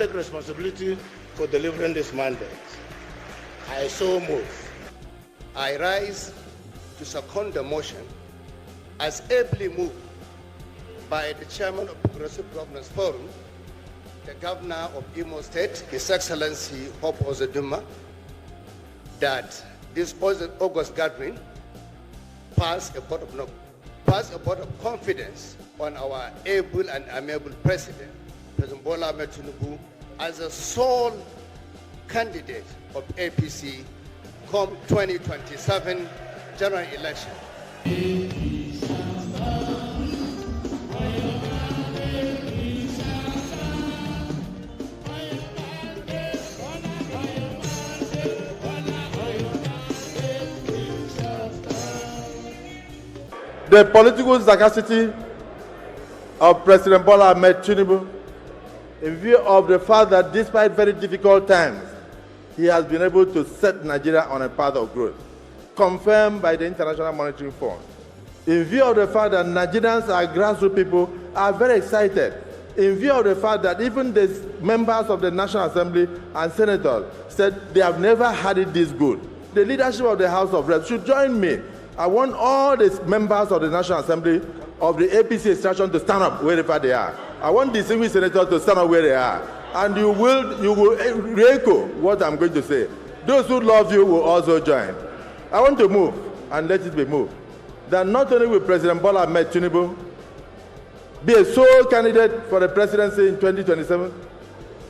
take responsibility for delivering this mandate. I so move. I rise to second the motion as ably moved by the chairman of Progressive Governance Forum, the governor of Imo State, His Excellency Hope Ozeduma, that this August gathering pass a vote of confidence on our able and amiable President Bola Ahmed Tinubu, as a sole candidate of APC come 2027 general election. The political sagacity of President Bola Ahmed Tinubu, in view of the fact that despite very difficult times, he has been able to set Nigeria on a path of growth, confirmed by the International Monetary Fund. In view of the fact that Nigerians are grassroots people, are very excited. In view of the fact that even the members of the National Assembly and senators said they have never had it this good. The leadership of the House of Reps should join me. I want all the members of the National Assembly of the APC extraction to stand up wherever they are. I want distinguished senators to stand up where they are. And you will echo what I'm going to say. Those who love you will also join. I want to move, and let it be moved, that not only will President Bola Ahmed Tinubu be a sole candidate for the presidency in 2027,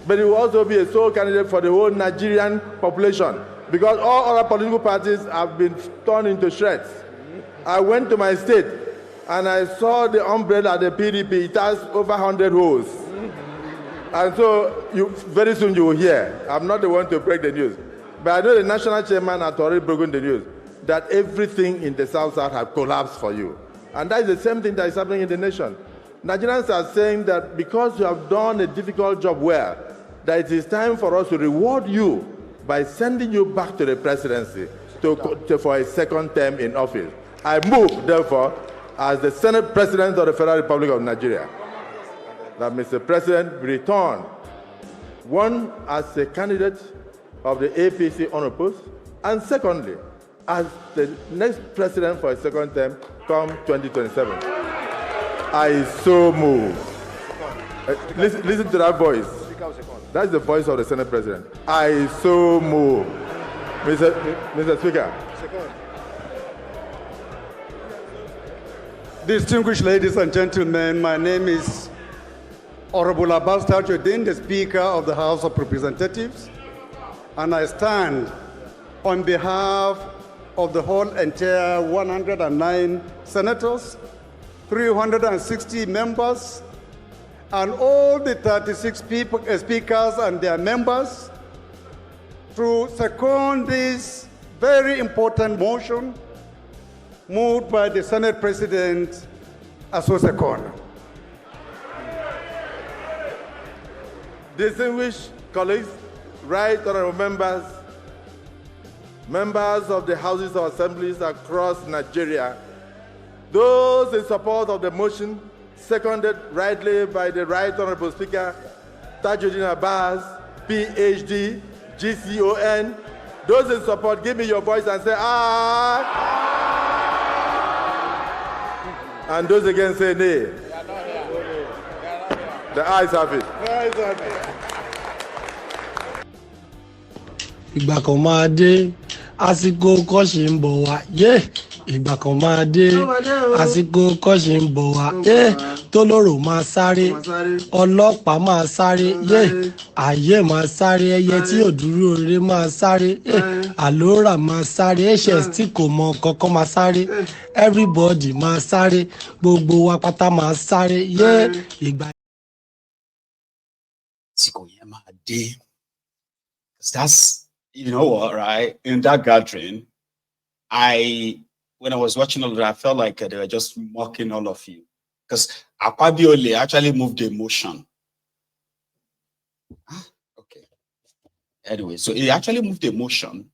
but he will also be a sole candidate for the whole Nigerian population, because all other political parties have been torn into shreds. I went to my state and I saw the umbrella at the PDP. It has over 100 holes. And so very soon you will hear. I'm not the one to break the news. But I know the national chairman has already broken the news that everything in the South-South has collapsed for you. And that is the same thing that is happening in the nation. Nigerians are saying that because you have done a difficult job well, that it is time for us to reward you by sending you back to the presidency for a second term in office. I move, therefore, as the Senate President of the Federal Republic of Nigeria, that Mr. President return, one, as a candidate of the APC on a post, and secondly, as the next president for a second term come 2027. I so move. Listen to that voice. That's the voice of the Senate President. I so move. Mr. Speaker. Distinguished ladies and gentlemen, my name is Honorable Abbas Tajuddin, the Speaker of the House of Representatives, and I stand on behalf of the whole entire 109 senators, 360 members, and all the 36 speakers and their members to second this very important motion moved by the Senate President Asosakon. Distinguished colleagues, right honorable members, members of the houses of assemblies across Nigeria, those in support of the motion, seconded rightly by the right honorable Speaker, Tajuddin Abbas, PhD, GCON, those in support, give me your voice and say, ah! And those against say nay. The ayes have it. Ìgbà kan máa dé, àsìkò kọ́ṣì ń bọ̀ wá, ìgbà kan máa dé, àsìkò kọ́ṣì ń bọ̀ wá, tólórò máa sáré, ọlọ́pàá máa sáré, ayé máa sáré, ẹyẹ tí ò dúró rere máa sáré, àlórà máa sáré, HS tí kò mọ kankan máa sáré, everybody máa sáré, gbogbo wa pátá máa sáré, ìgbà. Àsìkò yẹn máa dé. That's, you know what, right? In that gathering, when I was watching all of that, I felt like they were just mocking all of you. Because Akwabiole actually moved the motion. Okay. Anyway, so he actually moved the motion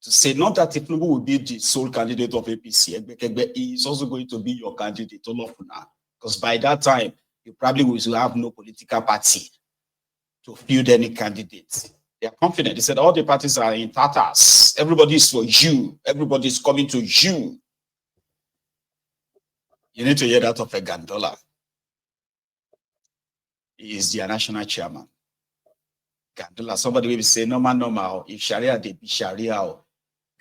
to say not that Tinubu will be the sole candidate of APC, he is also going to be your candidate, because by that time, you probably will have no political party to field any candidates. They are confident. They said all the parties are in tatters. Everybody is for you. Everybody is coming to you. You need to hear that of a Gandola. He is their national chairman. Gandola, somebody will say, normal. If Sharia, they be Sharia.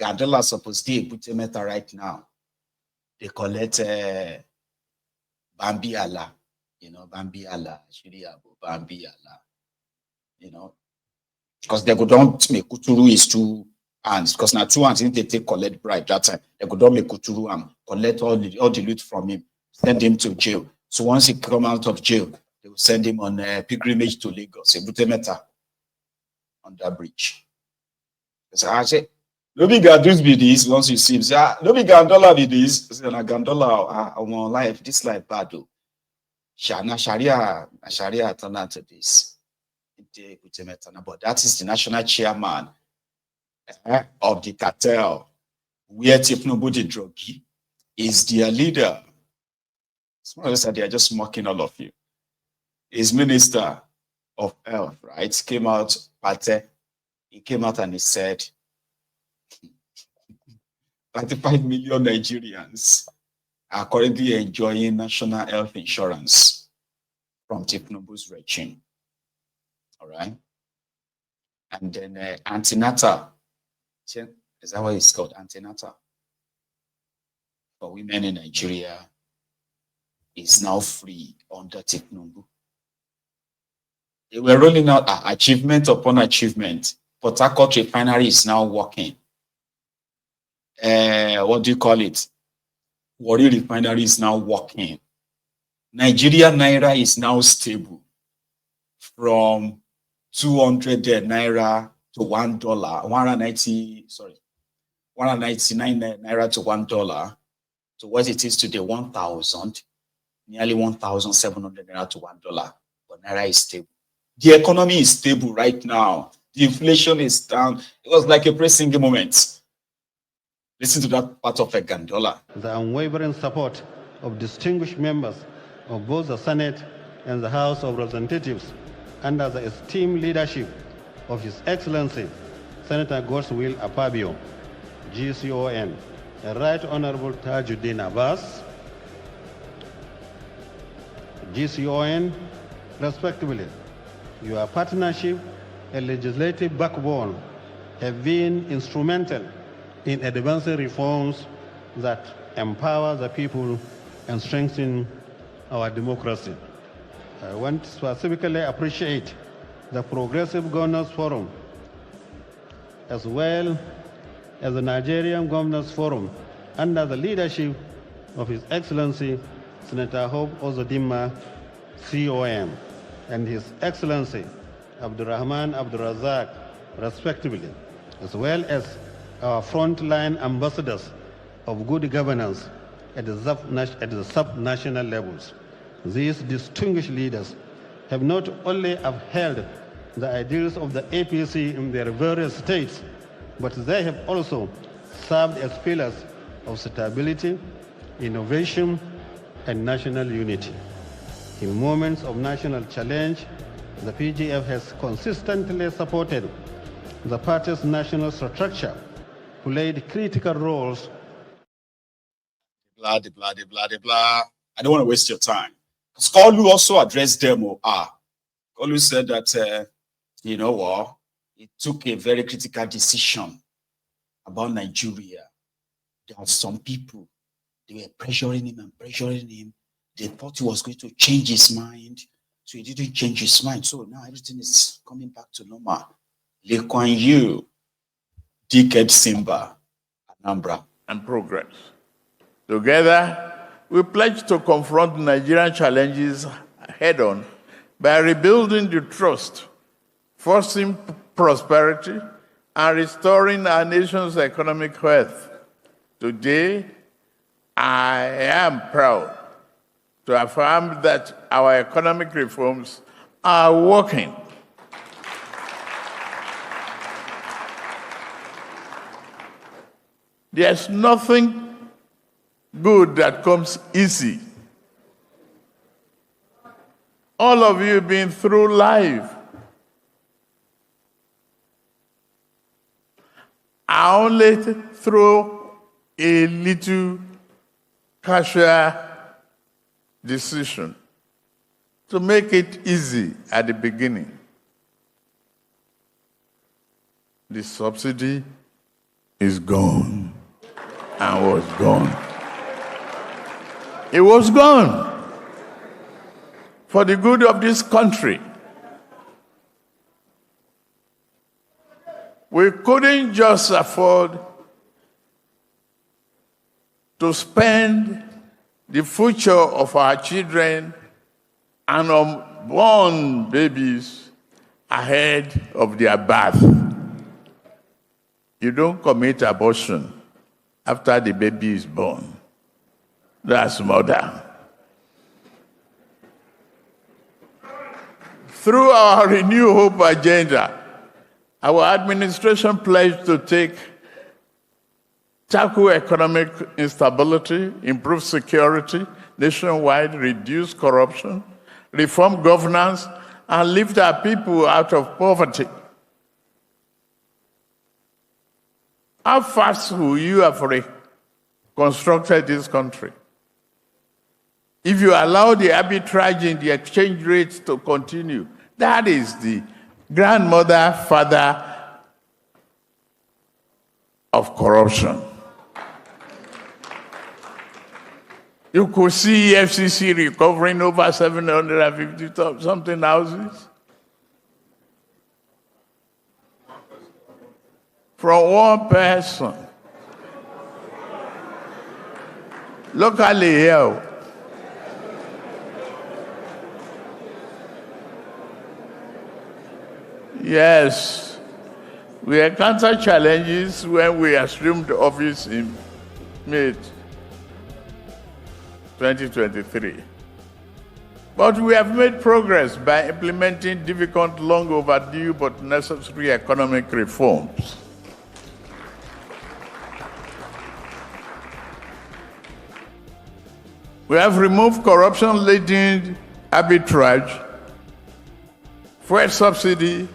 Gandola supposed to put a meta right now. They collect Bambi Allah. You know, Bambi Allah, Sharia, Bambi Allah. You know, because they go down to make Kuturu is 2 hands. Because now 2 hands, if they take collect bribe that time, they go down make Kuturu and collect all the loot from him, send him to jail. So once he come out of jail, they will send him on a pilgrimage to Lagos, Ebutemeta, on that bridge. So I say, no big Gandus be this once you see him. Say, no big Gandola be this. Say, na Gandola, I want life, this life bad though. Sharia turn out to this. But that is the national chairman of the cartel, where Tinubu the druggie is their leader. Some of us they are just mocking all of you. His minister of health, right, came out, he came out and he said 35 million Nigerians are currently enjoying national health insurance from Tinubu's regime. All right. And then antenatal, is that what it's called? Antenatal for women in Nigeria is now free under Tinubu. They were rolling out achievement upon achievement. Port Harcourt refinery is now working. What do you call it? Warri refinery is now working. Nigeria Naira is now stable from 200 Naira to $1, 199 Naira to $1 to what it is today, 1,000, nearly 1,700 Naira to $1. But Naira is stable. The economy is stable right now. The inflation is down. It was like a pressing moment. Listen to that part of a Gandola. The unwavering support of distinguished members of both the Senate and the House of Representatives under the esteemed leadership of His Excellency Senator Godswill Akpabio, GCON, and Right Honorable Tajuddin Abbas, GCON, respectively. Your partnership and legislative backbone have been instrumental in advancing reforms that empower the people and strengthen our democracy. I want to specifically appreciate the Progressive Governors Forum, as well as the Nigerian Governors Forum, under the leadership of His Excellency Senator Hope Ozodinma, CON, and His Excellency Abdurrahman Abdurazak, respectively, as well as our frontline ambassadors of good governance at the sub-national levels. These distinguished leaders have not only upheld the ideals of the APC in their various states, but they have also served as pillars of stability, innovation, and national unity. In moments of national challenge, the PGF has consistently supported the party's national structure, played critical roles. Blah, blah, blah, blah. I don't want to waste your time. Skolu also addressed them. Skolu said that, you know what, he took a very critical decision about Nigeria. There are some people, they were pressuring him. They thought he was going to change his mind. So he didn't change his mind. So now everything is coming back to normal. Lee Kuan Yew, Dickhead Simba, Anambra. And progress. Together, we pledge to confront Nigerian challenges head-on by rebuilding the trust, fostering prosperity, and restoring our nation's economic health. Today, I am proud to affirm that our economic reforms are working. There's nothing good that comes easy. All of you have been through life. I only throw a little casual decision to make it easy at the beginning. The subsidy is gone and was gone. It was gone for the good of this country. We couldn't just afford to spend the future of our children and unborn babies ahead of their birth. You don't commit abortion after the baby is born. That's murder. Through our Renew Hope agenda, our administration pledged to tackle economic instability, improve security nationwide, reduce corruption, reform governance, and lift our people out of poverty. How fast will you have reconstructed this country if you allow the arbitrage in the exchange rates to continue? That is the grandmother, father of corruption. You could see FCC recovering over 750 something houses from one person. Locally here. Yes, we encountered challenges when we assumed office in May 2023. But we have made progress by implementing difficult, long overdue, but necessary economic reforms. We have removed corruption-laden arbitrage, fuel subsidy,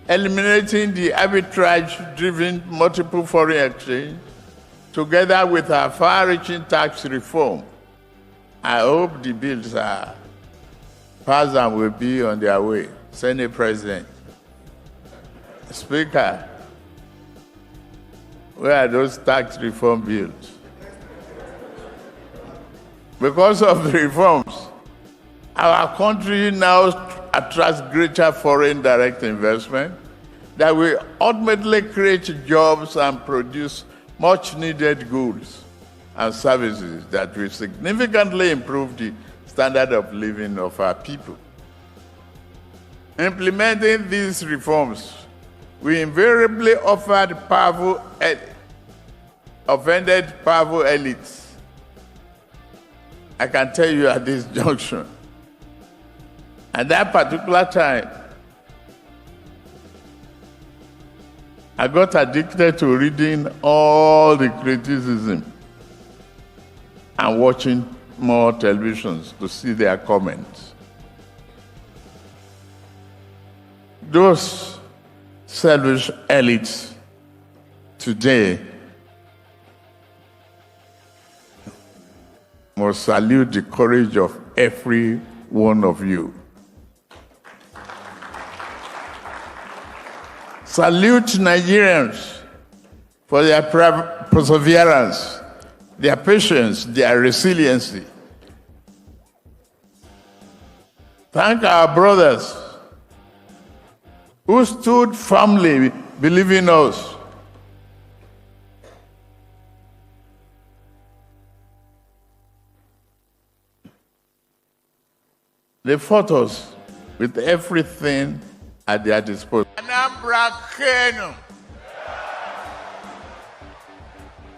eliminating the arbitrage-driven multiple foreign exchange, together with our far-reaching tax reform. I hope the bills are passed and will be on their way. Senate President, Speaker, where are those tax reform bills? Because of the reforms, our country now attracts greater foreign direct investment that will ultimately create jobs and produce much needed goods and services that will significantly improve the standard of living of our people. Implementing these reforms, we invariably offended powerful elites. I can tell you at this junction, at that particular time, I got addicted to reading all the criticism and watching more televisions to see their comments. Those selfish elites today must salute the courage of every one of you. Salute Nigerians for their perseverance, their patience, their resiliency. Thank our brothers who stood firmly believing us. They fought us with everything at their disposal. Anambra Kenu.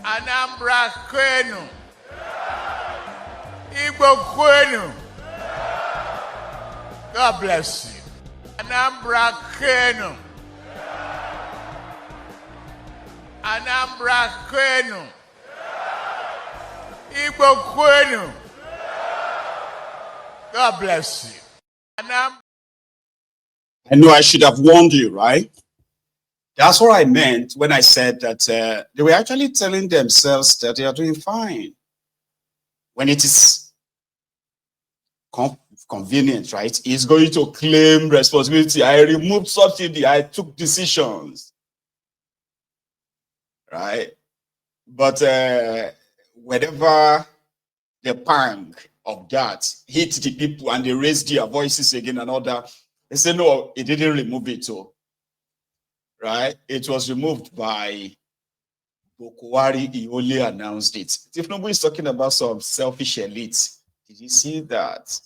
Anambra Kenu. Igbo Kenu. God bless you. Anambra Kenu. Anambra Kenu. Igbo Kenu. God bless you. I know I should have warned you, right? That's what I meant when I said that they were actually telling themselves that they are doing fine. When it is convenient, right? He's going to claim responsibility. I removed subsidy. I took decisions, right? But whenever the pang of that hit the people and they raised their voices again and all that, they say, no, he didn't remove it. So, right? It was removed by Bokwari. He only announced it. If nobody is talking about some selfish elites, did you see that?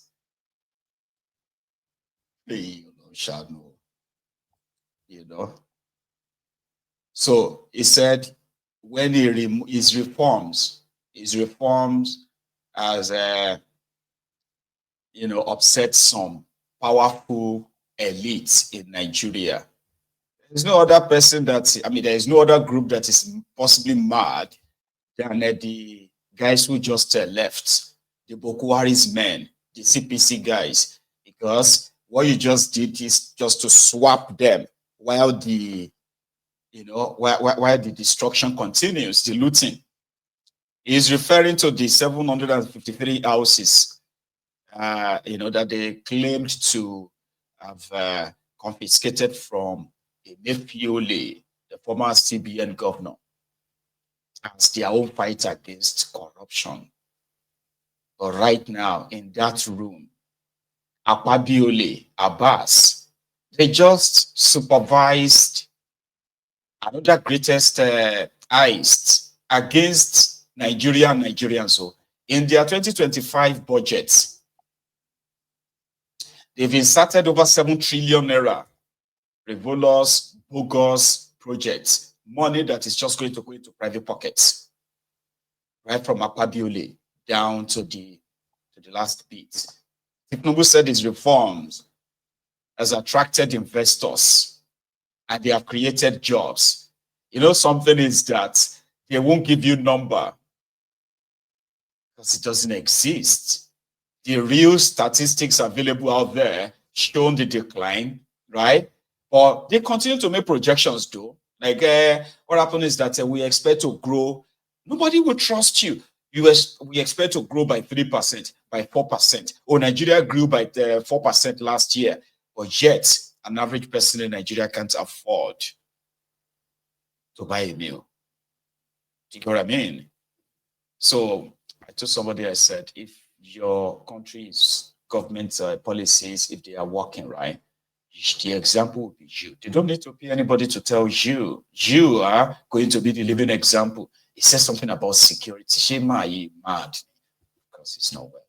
You shall know. So he said when his reforms as upset some powerful elites in Nigeria. There's no other person there is no other group that is possibly mad than the guys who just left, the Boko Haram's men, the CPC guys, because what you just did is just to swap them while the while the destruction continues, the looting. He's referring to the 753 houses, that they claimed to have confiscated from Emefiole, the former CBN governor, as their own fight against corruption. But right now, in that room, Akpabiole, Abbas, they just supervised another greatest heist against Nigeria and Nigerians. So in their 2025 budget, they've inserted over 7 trillion naira frivolous, bogus projects, money that is just going to go into private pockets, right from Akpabiole down to the last bit. Tinubu said his reforms has attracted investors and they have created jobs. Something is that they won't give you number because it doesn't exist. The real statistics available out there show the decline, right? But they continue to make projections though. Like what happened is that we expect to grow. Nobody will trust you. We expect to grow by 3%, by 4%. Oh, Nigeria grew by 4% last year. But yet, an average person in Nigeria can't afford to buy a meal. Do you know what I mean? So I told somebody, I said, if your country's government policies, if they are working right, the example will be you. They don't need to pay anybody to tell you. You are going to be the living example. It says something about security. Shema, you mad because it's not well.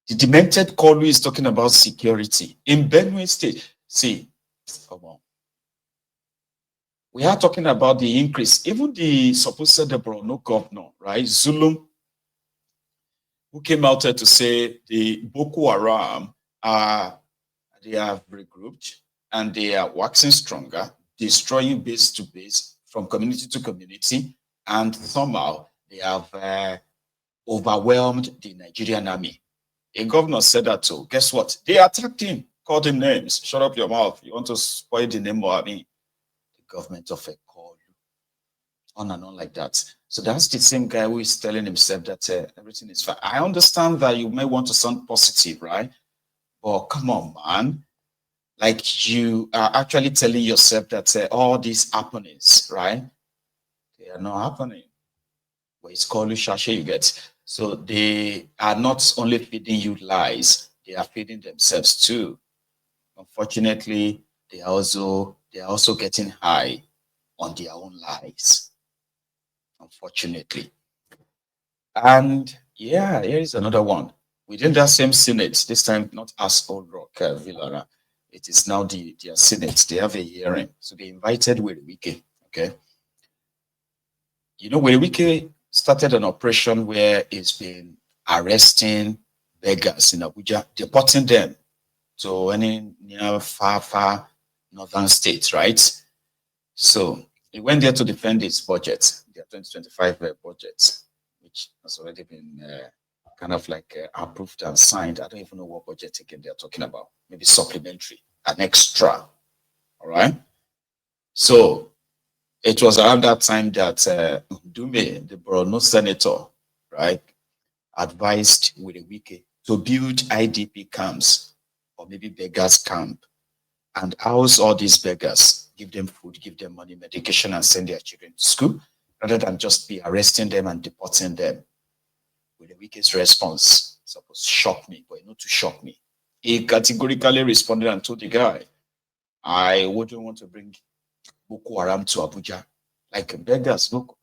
The demented Kolu is talking about security in Benue State. See, come on. We are talking about the increase. Even the supposed Borno governor, right, Zulum, who came out to say the Boko Haram they have regrouped and they are waxing stronger, destroying base to base, from community to community, and somehow they have overwhelmed the Nigerian army. A governor said that too. Guess what? They attacked him, called him names. Shut up your mouth. You want to spoil the name of army? The government of a call, on and on like that. So that's the same guy who is telling himself that everything is fine. I understand that you may want to sound positive, right? But come on, man. Like you are actually telling yourself that all these happenings, right? They are not happening. But it's called Shashe, you get. So they are not only feeding you lies, they are feeding themselves too. Unfortunately, they are also getting high on their own lies. Unfortunately. And yeah, here is another one. Within that same Senate, this time not as Old Rock, Villara, it is now their Senate. They have a hearing. So they invited Werewike, okay? Werewike started an operation where he's been arresting beggars in Abuja, deporting them to any near far northern states, right? So he went there to defend his budget, their 2025 budget, which has already been kind of like approved and signed. I don't even know what budget again they're talking about. Maybe supplementary, an extra, all right? So it was around that time that Dume, the Borno senator, right, advised Wike to build IDP camps or maybe beggars camp and house all these beggars, give them food, give them money, medication, and send their children to school, rather than just be arresting them and deporting them. Wike's response supposed to shock me, but not to shock me. He categorically responded and told the guy, I wouldn't want to bring Boko Haram to Abuja. Like beggars, look,